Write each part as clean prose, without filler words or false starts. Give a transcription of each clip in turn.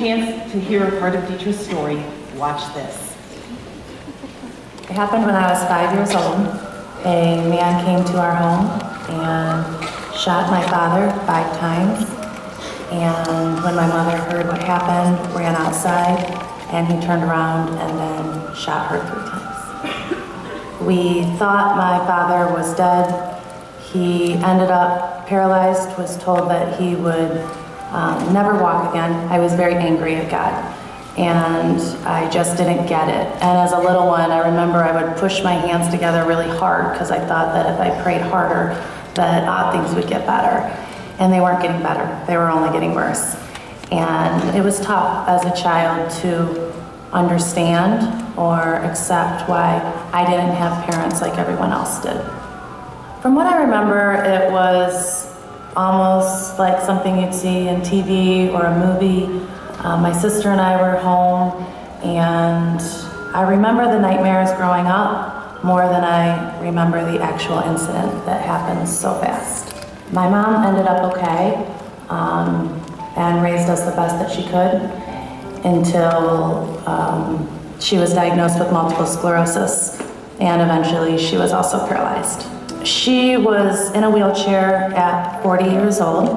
Chance to hear a part of Deitra's story. Watch this. It happened when I was 5 years old. A man came to our home and shot my father 5 times. And when my mother heard what happened, ran outside, and he turned around and then shot her 3 times. We thought my father was dead. He ended up paralyzed, was told that he would never walk again. I was very angry at God, and I just didn't get it. And as a little one, I remember I would push my hands together really hard because I thought that if I prayed harder, that things would get better. And they weren't getting better. They were only getting worse. And it was tough as a child to understand or accept why I didn't have parents like everyone else did. From what I remember, it was almost like something you'd see in TV or a movie. My sister and I were home, and I remember the nightmares growing up more than I remember the actual incident that happened so fast. My mom ended up okay and raised us the best that she could until she was diagnosed with multiple sclerosis, and eventually she was also paralyzed. She was in a wheelchair at 40 years old,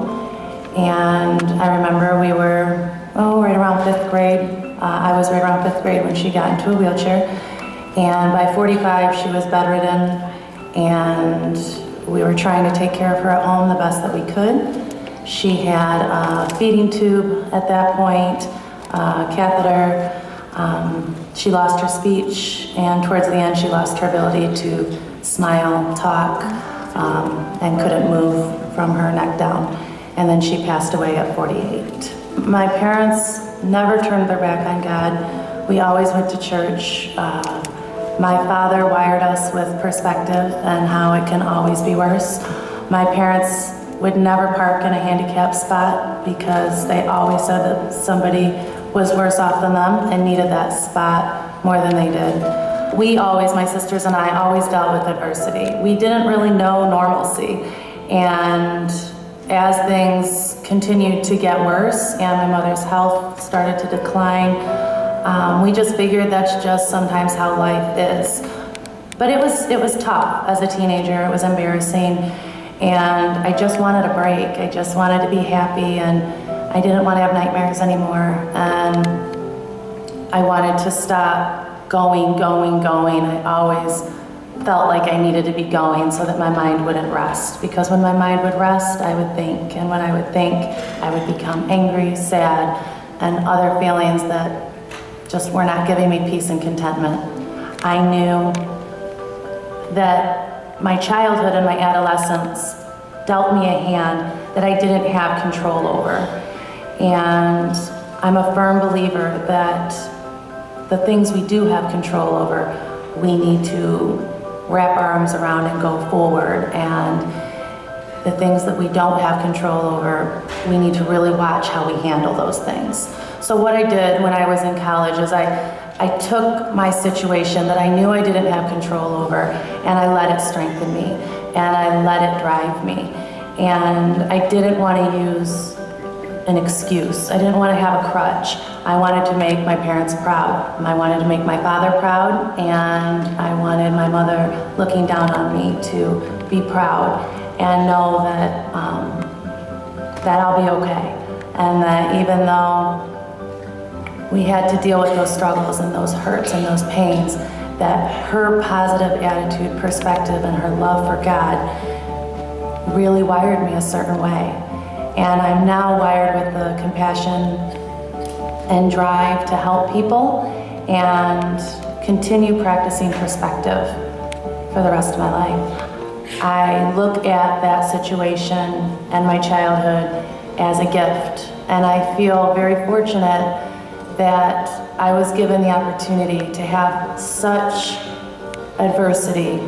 and I remember we were right around 5th grade. I was right around 5th grade when she got into a wheelchair, and by 45 she was bedridden, and we were trying to take care of her at home the best that we could. She had a feeding tube at that point, a catheter. She lost her speech, and towards the end she lost her ability to smile, talk, and couldn't move from her neck down. And then she passed away at 48. My parents never turned their back on God. We always went to church. My father wired us with perspective and how it can always be worse. My parents would never park in a handicapped spot because they always said that somebody was worse off than them and needed that spot more than they did. We always, my sisters and I, always dealt with adversity. We didn't really know normalcy. And as things continued to get worse and my mother's health started to decline, we just figured that's just sometimes how life is. But it was tough as a teenager. It was embarrassing. And I just wanted a break. I just wanted to be happy, and I didn't want to have nightmares anymore. And I wanted to stop going. I always felt like I needed to be going so that my mind wouldn't rest. Because when my mind would rest, I would think. And when I would think, I would become angry, sad, and other feelings that just were not giving me peace and contentment. I knew that my childhood and my adolescence dealt me a hand that I didn't have control over. And I'm a firm believer that the things we do have control over, we need to wrap our arms around and go forward. And the things that we don't have control over, we need to really watch how we handle those things. So what I did when I was in college is I took my situation that I knew I didn't have control over, and I let it strengthen me, and I let it drive me. And I didn't want to use an excuse. I didn't want to have a crutch. I wanted to make my parents proud. I wanted to make my father proud, and I wanted my mother looking down on me to be proud and know that that I'll be okay. And that even though we had to deal with those struggles and those hurts and those pains, that her positive attitude, perspective, and her love for God really wired me a certain way. And I'm now wired with the compassion and drive to help people and continue practicing perspective for the rest of my life. I look at that situation and my childhood as a gift, and I feel very fortunate that I was given the opportunity to have such adversity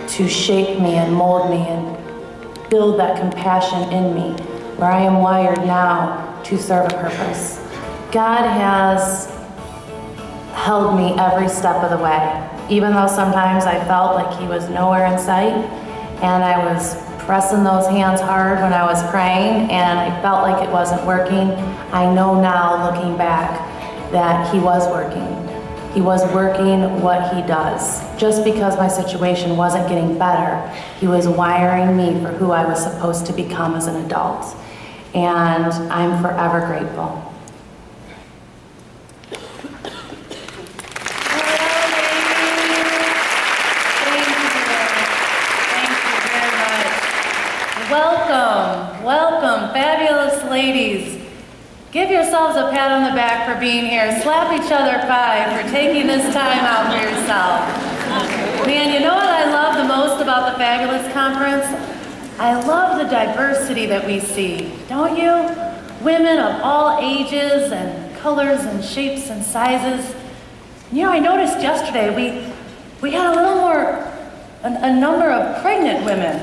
to shape me and mold me and build that compassion in me, where I am wired now to serve a purpose. God has held me every step of the way, even though sometimes I felt like He was nowhere in sight, and I was pressing those hands hard when I was praying, and I felt like it wasn't working. I know now, looking back, that he was working. He was working what he does. Just because my situation wasn't getting better, he was wiring me for who I was supposed to become as an adult. And I'm forever grateful. Welcome, fabulous ladies. Give yourselves a pat on the back for being here. Slap each other for taking this time out for yourself. Man, you know what I love the most about the Fabulous Conference? I love the diversity that we see, don't you? Women of all ages and colors and shapes and sizes. You know, I noticed yesterday we had a little more, a number of pregnant women.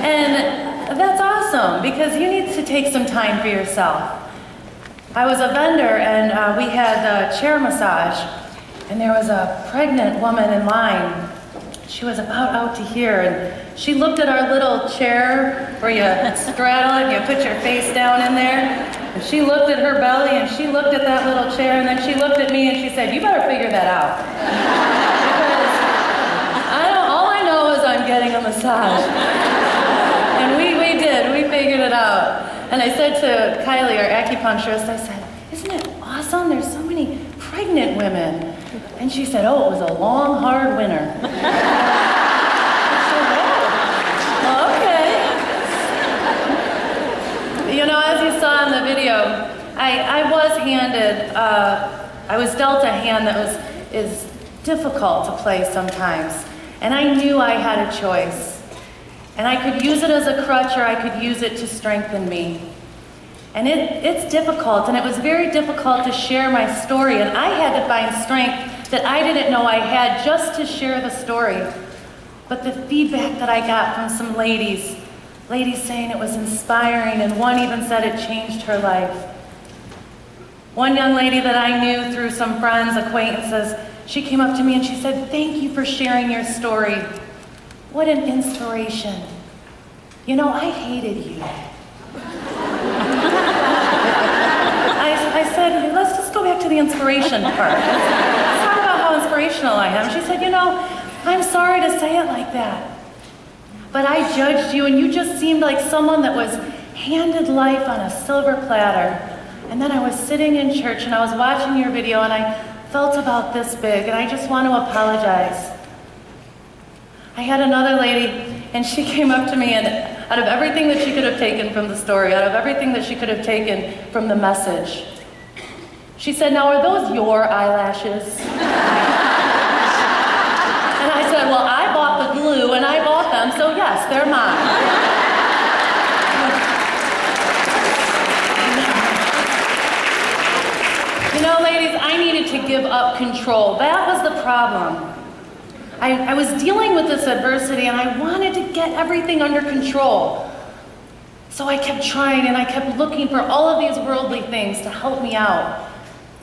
And that's awesome, because you need to take some time for yourself. I was a vendor, and we had a chair massage, and there was a pregnant woman in line. She was about out to here, and she looked at our little chair where you straddle it and you put your face down in there. And she looked at her belly, and she looked at that little chair, and then she looked at me and she said, "You better figure that out." Because all I know is I'm getting a massage. And we did, we figured it out. And I said to Kylie, our acupuncturist, I said, "Isn't it awesome? There's so many pregnant women." And she said, "Oh, it was a long, hard winter." I said, "Oh, okay." You know, as you saw in the video, I was dealt a hand that is difficult to play sometimes. And I knew I had a choice. And I could use it as a crutch, or I could use it to strengthen me. And it's difficult, and it was very difficult to share my story, and I had to find strength that I didn't know I had just to share the story. But the feedback that I got from some ladies saying it was inspiring, and one even said it changed her life. One young lady that I knew through some friends, acquaintances, she came up to me and she said, "Thank you for sharing your story. What an inspiration. You know, I hated you." I said, "Let's just go back to the inspiration part. Let's talk about how inspirational I am." She said, "You know, I'm sorry to say it like that, but I judged you, and you just seemed like someone that was handed life on a silver platter. And then I was sitting in church and I was watching your video and I felt about this big, and I just want to apologize." I had another lady, and she came up to me, and out of everything that she could have taken from the story, out of everything that she could have taken from the message, she said, "Now, are those your eyelashes?" And I said, "Well, I bought the glue, and I bought them, so yes, they're mine." You know, ladies, I needed to give up control. That was the problem. I was dealing with this adversity, and I wanted to get everything under control. So I kept trying, and I kept looking for all of these worldly things to help me out.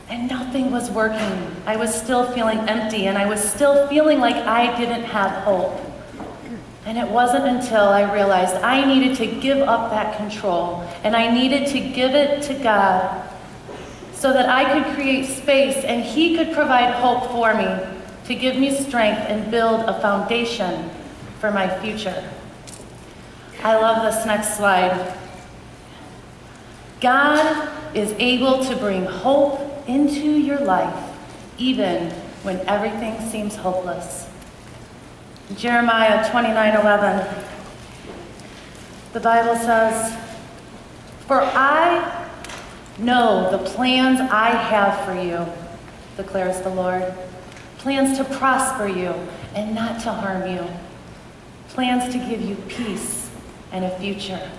And nothing was working. I was still feeling empty, and I was still feeling like I didn't have hope. And it wasn't until I realized I needed to give up that control, and I needed to give it to God so that I could create space, and He could provide hope for me, to give me strength and build a foundation for my future. I love this next slide. God is able to bring hope into your life, even when everything seems hopeless. Jeremiah 29:11, the Bible says, "For I know the plans I have for you, declares the Lord. Plans to prosper you and not to harm you. Plans to give you peace and a future."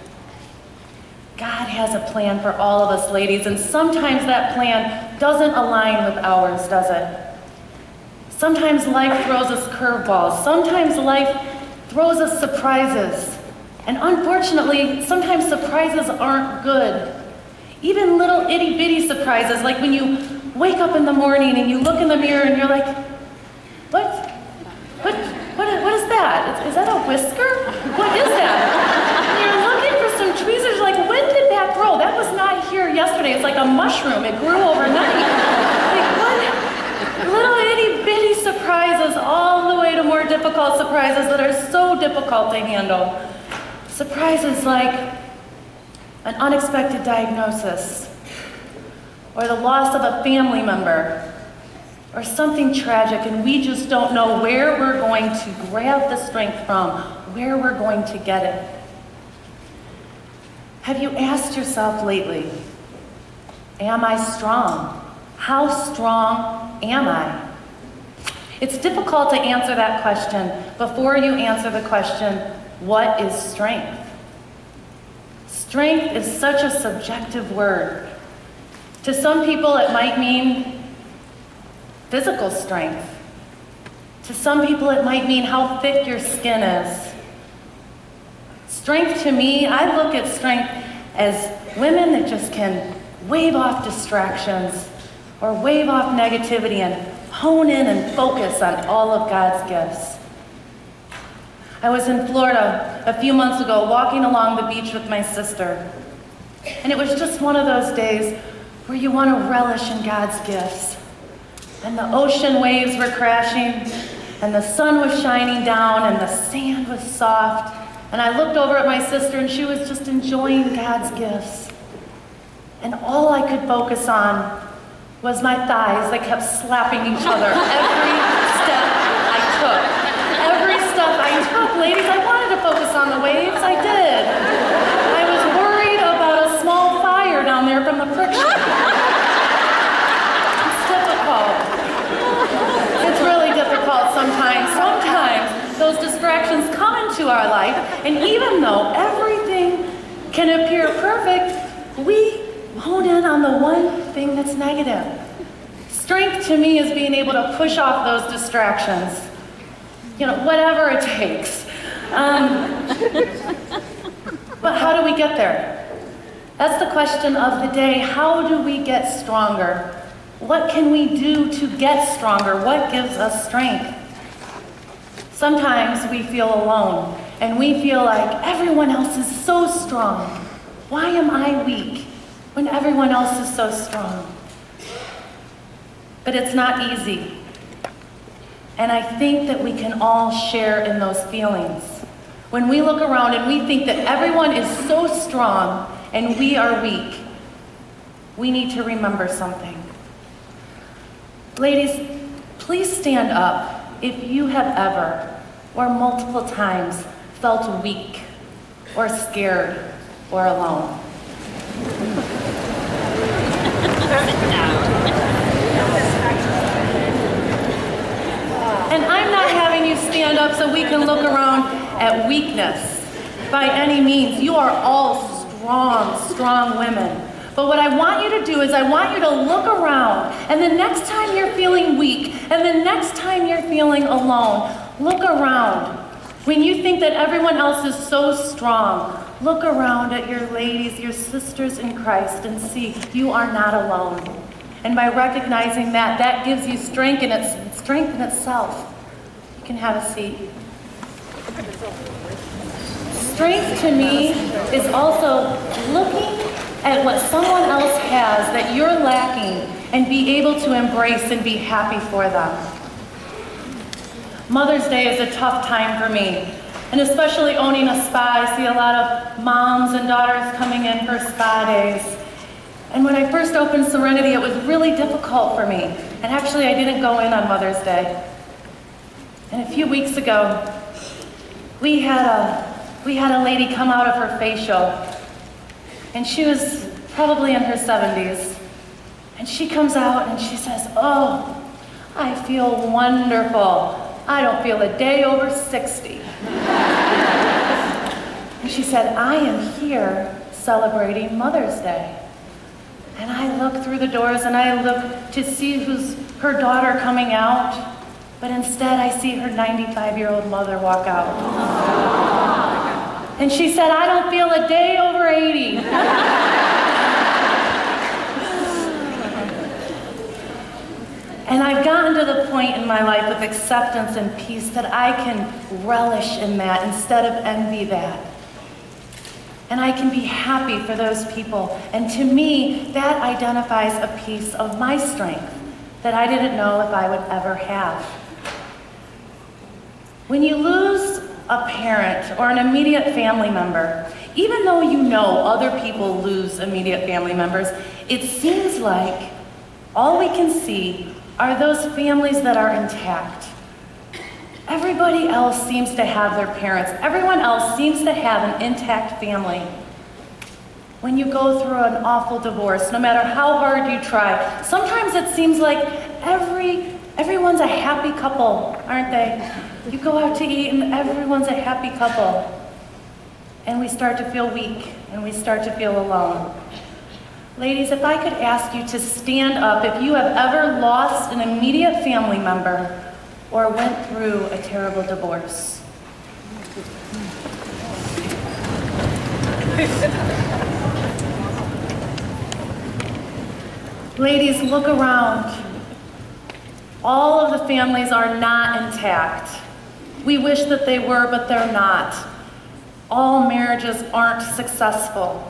God has a plan for all of us, ladies, and sometimes that plan doesn't align with ours, does it? Sometimes life throws us curveballs. Sometimes life throws us surprises. And unfortunately, sometimes surprises aren't good. Even little itty-bitty surprises, like when you wake up in the morning and you look in the mirror and you're like, what what is that? Is that a whisker? What is that? And you're looking for some trees. There's like, when did that grow? That was not here yesterday. It's like a mushroom. It grew overnight. Like, what? Little itty bitty surprises all the way to more difficult surprises that are so difficult to handle. Surprises like an unexpected diagnosis, or the loss of a family member, or something tragic, and we just don't know where we're going to grab the strength from, where we're going to get it. Have you asked yourself lately, am I strong? How strong am I? It's difficult to answer that question before you answer the question, what is strength? Strength is such a subjective word. To some people, it might mean physical strength. To some people, it might mean how thick your skin is. Strength to me, I look at strength as women that just can wave off distractions or wave off negativity and hone in and focus on all of God's gifts. I was in Florida a few months ago walking along the beach with my sister. And it was just one of those days where you want to relish in God's gifts. And the ocean waves were crashing, and the sun was shining down, and the sand was soft. And I looked over at my sister, and she was just enjoying God's gifts. And all I could focus on was my thighs that kept slapping each other every step I took. Every step I took, ladies, I wanted to focus on the waves. I did. I was worried about a small fire down there from the friction. It's difficult. It's really difficult sometimes. Sometimes those distractions come into our life, and even though everything can appear perfect, we hone in on the one thing that's negative. Strength to me is being able to push off those distractions. Whatever it takes. But how do we get there? That's the question of the day. How do we get stronger? What can we do to get stronger? What gives us strength? Sometimes we feel alone, and we feel like everyone else is so strong. Why am I weak when everyone else is so strong? But it's not easy. And I think that we can all share in those feelings. When we look around and we think that everyone is so strong and we are weak, we need to remember something. Ladies, please stand up if you have ever, or multiple times, felt weak, or scared, or alone. And I'm not having you stand up so we can look around at weakness by any means. You are all strong women. But what I want you to do is I want you to look around, and the next time you're feeling weak, and the next time you're feeling alone, look around. When you think that everyone else is so strong, look around at your ladies, your sisters in Christ, and see you are not alone. And by recognizing that, that gives you strength in itself. You can have a seat. Strength to me is also looking at what someone else has that you're lacking and be able to embrace and be happy for them. Mother's Day is a tough time for me, and especially owning a spa, I see a lot of moms and daughters coming in for spa days. And when I first opened Serenity, it was really difficult for me. And actually, I didn't go in on Mother's Day. And a few weeks ago, we had a lady come out of her facial, and she was probably in her 70s. And she comes out and she says, "Oh, I feel wonderful. I don't feel a day over 60. And she said, "I am here celebrating Mother's Day." And I look through the doors and I look to see who's her daughter coming out, but instead I see her 95-year-old mother walk out. And she said, "I don't feel a day over 80. And I've gotten to the point in my life with acceptance and peace that I can relish in that instead of envy that. And I can be happy for those people. And to me, that identifies a piece of my strength that I didn't know if I would ever have. When you lose a parent or an immediate family member, even though you know other people lose immediate family members, it seems like all we can see are those families that are intact. Everybody else seems to have their parents. Everyone else seems to have an intact family. When you go through an awful divorce, no matter how hard you try, sometimes it seems like everyone's a happy couple, aren't they? You go out to eat and everyone's a happy couple. And we start to feel weak and we start to feel alone. Ladies, if I could ask you to stand up if you have ever lost an immediate family member or went through a terrible divorce. Ladies, look around. All of the families are not intact. We wish that they were, but they're not. All marriages aren't successful.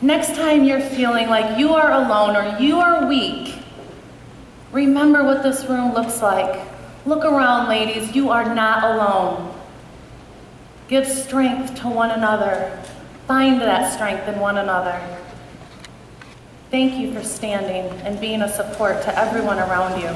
Next time you're feeling like you are alone or you are weak, remember what this room looks like. Look around, ladies. You are not alone. Give strength to one another. Find that strength in one another. Thank you for standing and being a support to everyone around you.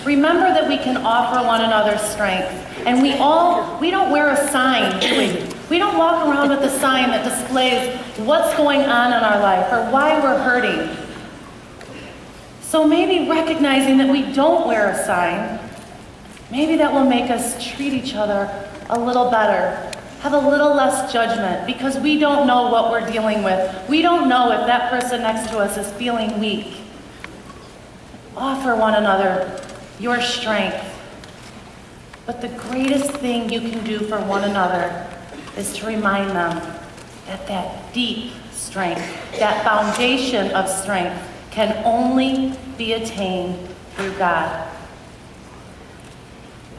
Remember that we can offer one another strength. And we don't wear a sign, do we? We don't walk around with a sign that displays what's going on in our life or why we're hurting. So maybe recognizing that we don't wear a sign, maybe that will make us treat each other a little better, have a little less judgment, because we don't know what we're dealing with. We don't know if that person next to us is feeling weak. Offer one another your strength. But the greatest thing you can do for one another is to remind them that that deep strength, that foundation of strength, can only be attained through God.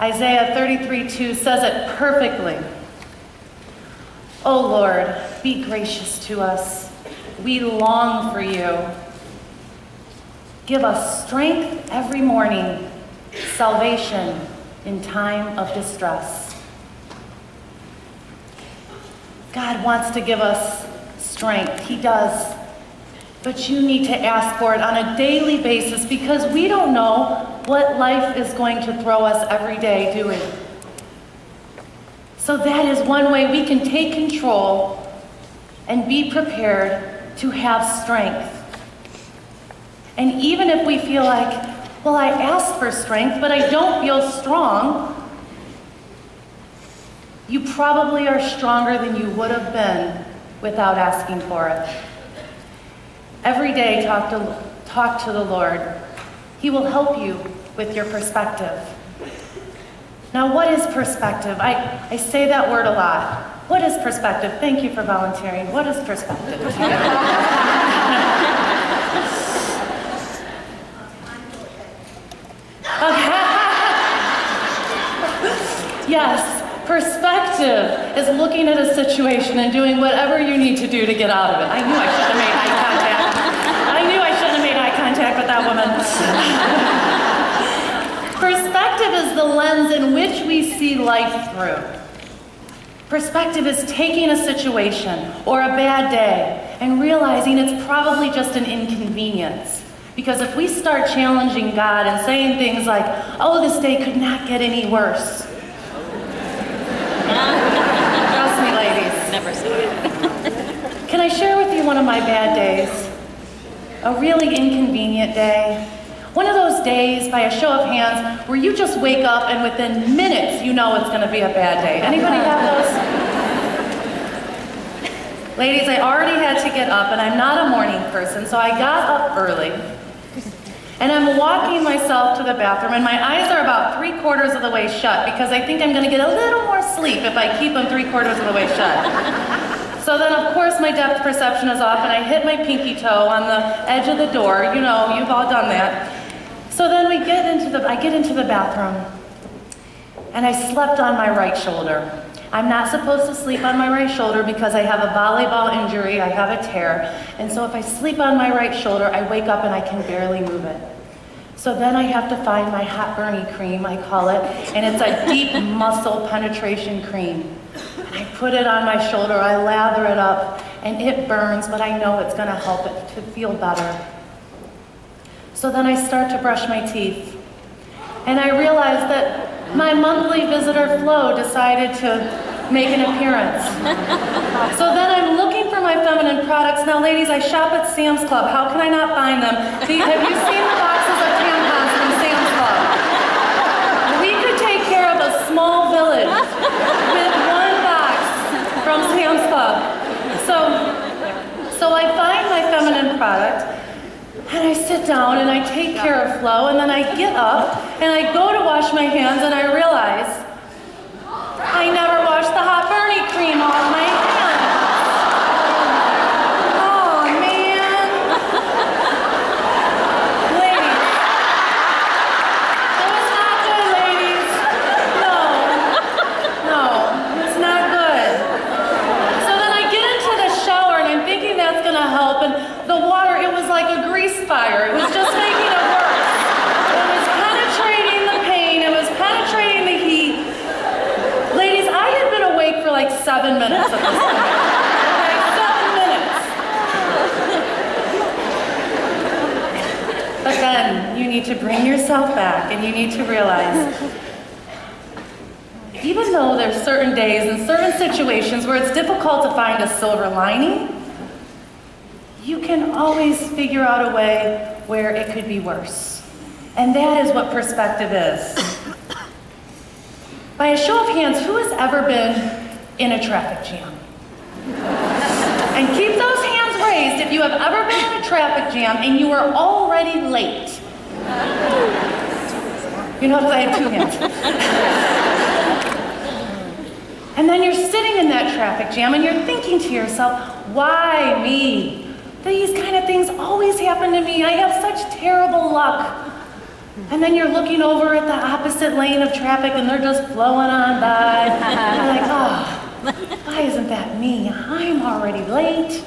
Isaiah 33:2 says it perfectly. "O Lord, be gracious to us. We long for you. Give us strength every morning, salvation in time of distress." God wants to give us strength. He does. But you need to ask for it on a daily basis, because we don't know what life is going to throw us every day, do we? So that is one way we can take control and be prepared to have strength. And even if we feel like, well, I asked for strength, but I don't feel strong, you probably are stronger than you would have been without asking for it. Every day, talk to the Lord. He will help you with your perspective. Now, what is perspective? I say that word a lot. What is perspective? Thank you for volunteering. What is perspective? Yes, perspective is looking at a situation and doing whatever you need to do to get out of it. I knew I shouldn't have made eye contact. I knew I shouldn't have made eye contact with that woman. Perspective is the lens in which we see life through. Perspective is taking a situation or a bad day and realizing it's probably just an inconvenience. Because if we start challenging God and saying things like, "Oh, this day could not get any worse." Trust me, ladies. Never said it. Can I share with you one of my bad days? A really inconvenient day. One of those days, by a show of hands, where you just wake up and within minutes you know it's going to be a bad day. Anybody have those? Ladies, I already had to get up, and I'm not a morning person, so I got up early. And I'm walking myself to the bathroom, and my eyes are about 3/4 of the way shut, because I think I'm going to get a little more sleep if I keep them 3/4 of the way shut. So then, of course, course, my depth perception is off and I hit my pinky toe on the edge of the door. You know, you've all done that. So then I get into the bathroom and I slept on my right shoulder. I'm not supposed to sleep on my right shoulder because I have a volleyball injury, I have a tear. And so if I sleep on my right shoulder, I wake up and I can barely move it. So then I have to find my hot burny cream, I call it, and it's a deep muscle penetration cream. And I put it on my shoulder, I lather it up, and it burns, but I know it's gonna help it to feel better. So then I start to brush my teeth, and I realize that my monthly visitor Flo decided to make an appearance. So then I'm looking for my feminine products. Now ladies, I shop at Sam's Club. How can I not find them? Have you seen the boxes of tampons from Sam's Club? We could take care of a small village with one box from Sam's Club. So I find my feminine product, and I sit down and I take care of Flo, and then I get up and I go to wash my hands and I realize I never washed the hot burny cream off my hands. Oh man. Ladies. It was not good, ladies. No, it's not good. So then I get into the shower and I'm thinking that's gonna help, and the water, it was like a grease fire. It was just making it worse. It was penetrating the pain. It was penetrating the heat. Ladies, I had been awake for like 7 minutes at this point. Okay, 7 minutes. But then you need to bring yourself back and you need to realize, even though there's certain days and certain situations where it's difficult to find a silver lining, you can always figure out a way where it could be worse. And that is what perspective is. By a show of hands, who has ever been in a traffic jam? And keep those hands raised if you have ever been in a traffic jam and you are already late. You notice I have 2 hands. And then you're sitting in that traffic jam and you're thinking to yourself, why me? These kind of things always happen to me. I have such terrible luck. And then you're looking over at the opposite lane of traffic and they're just flowing on by. And you're like, oh, why isn't that me? I'm already late.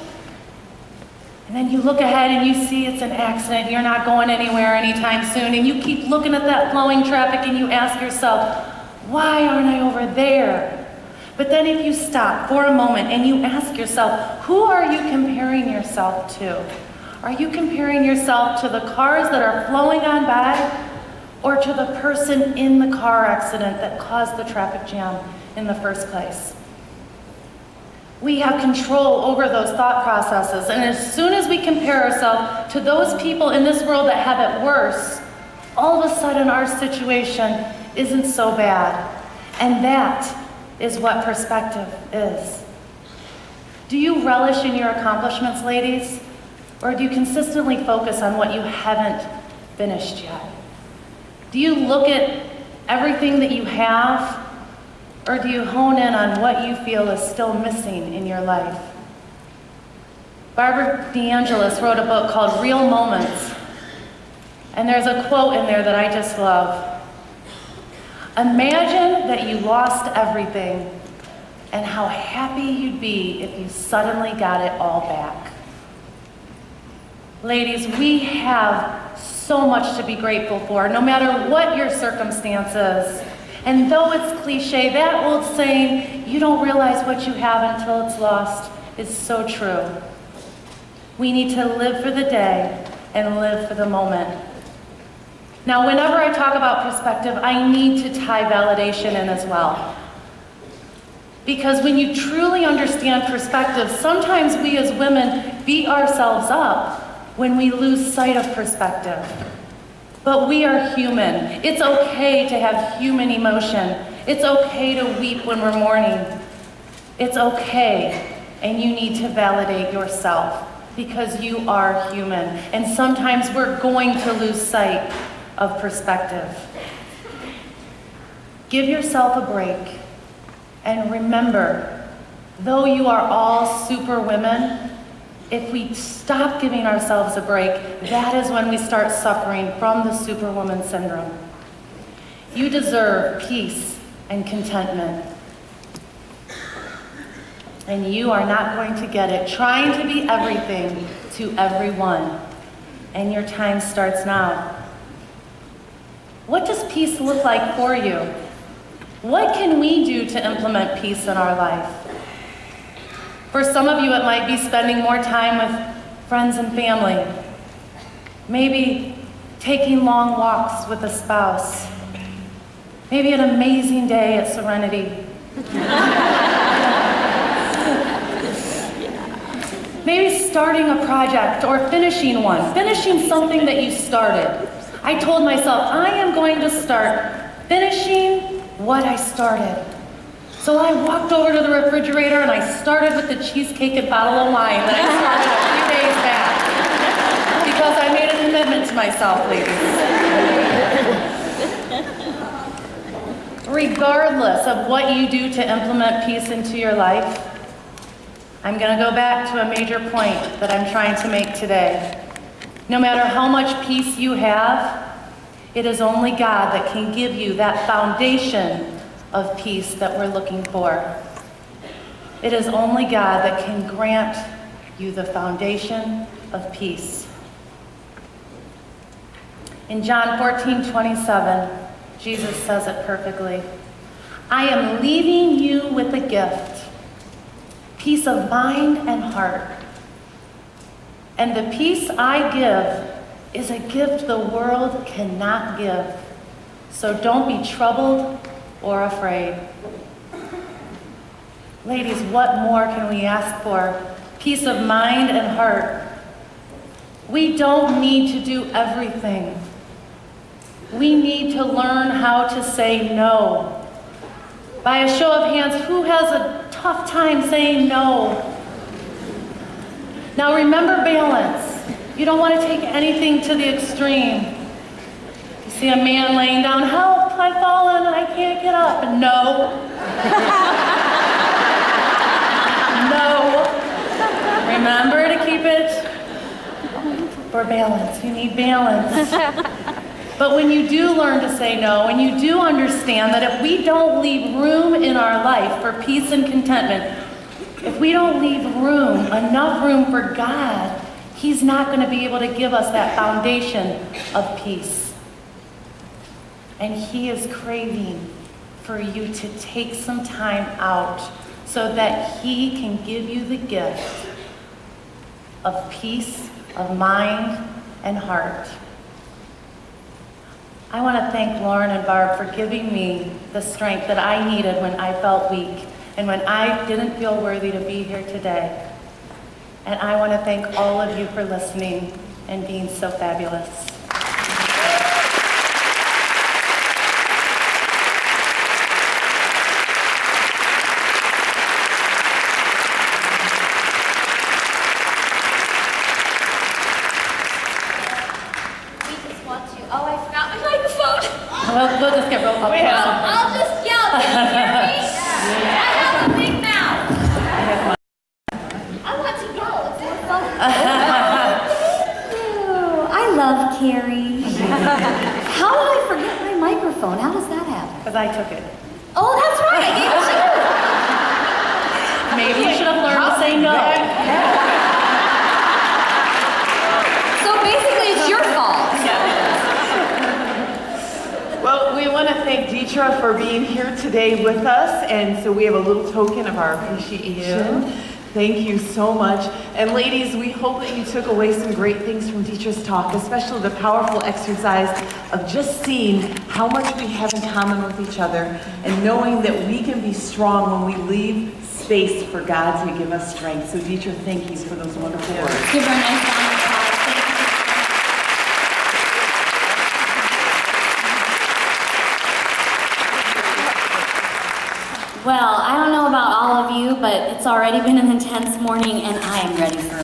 And then you look ahead and you see it's an accident. You're not going anywhere anytime soon. And you keep looking at that flowing traffic and you ask yourself, why aren't I over there? But then if you stop for a moment and you ask yourself, who are you comparing yourself to? Are you comparing yourself to the cars that are flowing on by, or to the person in the car accident that caused the traffic jam in the first place? We have control over those thought processes, and as soon as we compare ourselves to those people in this world that have it worse, all of a sudden our situation isn't so bad. And that is what perspective is. Do you relish in your accomplishments, ladies? Or do you consistently focus on what you haven't finished yet? Do you look at everything that you have, or do you hone in on what you feel is still missing in your life? Barbara DeAngelis wrote a book called Real Moments, and there's a quote in there that I just love. Imagine that you lost everything and how happy you'd be if you suddenly got it all back. Ladies, we have so much to be grateful for, no matter what your circumstances. And though it's cliche, that old saying, you don't realize what you have until it's lost, is so true. We need to live for the day and live for the moment. Now, whenever I talk about perspective, I need to tie validation in as well. Because when you truly understand perspective, sometimes we as women beat ourselves up when we lose sight of perspective. But we are human. It's okay to have human emotion. It's okay to weep when we're mourning. It's okay, and you need to validate yourself because you are human. And sometimes we're going to lose sight of perspective. Give yourself a break and remember though you are all super women, if we stop giving ourselves a break, that is when we start suffering from the superwoman syndrome. You deserve peace and contentment. And you are not going to get it trying to be everything to everyone. And your time starts now. What does peace look like for you? What can we do to implement peace in our life? For some of you, it might be spending more time with friends and family. Maybe taking long walks with a spouse. Maybe an amazing day at Serenity. Maybe starting a project or finishing one, finishing something that you started. I told myself, I am going to start finishing what I started. So I walked over to the refrigerator and I started with the cheesecake and bottle of wine that I started a few days back. Because I made a commitment to myself, ladies. Regardless of what you do to implement peace into your life, I'm going to go back to a major point that I'm trying to make today. No matter how much peace you have, it is only God that can give you that foundation of peace that we're looking for. It is only God that can grant you the foundation of peace. In John 14:27, Jesus says it perfectly. I am leaving you with a gift, peace of mind and heart. And the peace I give is a gift the world cannot give. So don't be troubled or afraid. Ladies, what more can we ask for? Peace of mind and heart. We don't need to do everything. We need to learn how to say no. By a show of hands, who has a tough time saying no? Now remember balance. You don't want to take anything to the extreme. You see a man laying down, help, I've fallen and I can't get up. No. No. Remember to keep it for balance. You need balance. But when you do learn to say no, and you do understand that if we don't leave room in our life for peace and contentment, if we don't leave room, enough room for God, He's not going to be able to give us that foundation of peace. And He is craving for you to take some time out so that He can give you the gift of peace of mind and heart. I want to thank Lauren and Barb for giving me the strength that I needed when I felt weak and when I didn't feel worthy to be here today. And I want to thank all of you for listening and being so fabulous. We'll just get real up close. I'll just yell. Can you hear me? I have a big mouth. I want to yell. It's more fun. I love Carrie. How did I forget my microphone? How does that happen? Because I took it. Oh, that's right. I gave it to you. Maybe you should have learned to say no. So basically, it's your fault. Well, we want to thank Deitra for being here today with us, and so we have a little token of our appreciation. Thank you so much. And ladies, we hope that you took away some great things from Deitra's talk, especially the powerful exercise of just seeing how much we have in common with each other and knowing that we can be strong when we leave space for God to give us strength. So Deitra, thank you for those wonderful words. Give her a nice round of applause. Well, I don't know about all of you, but it's already been an intense morning and I am ready for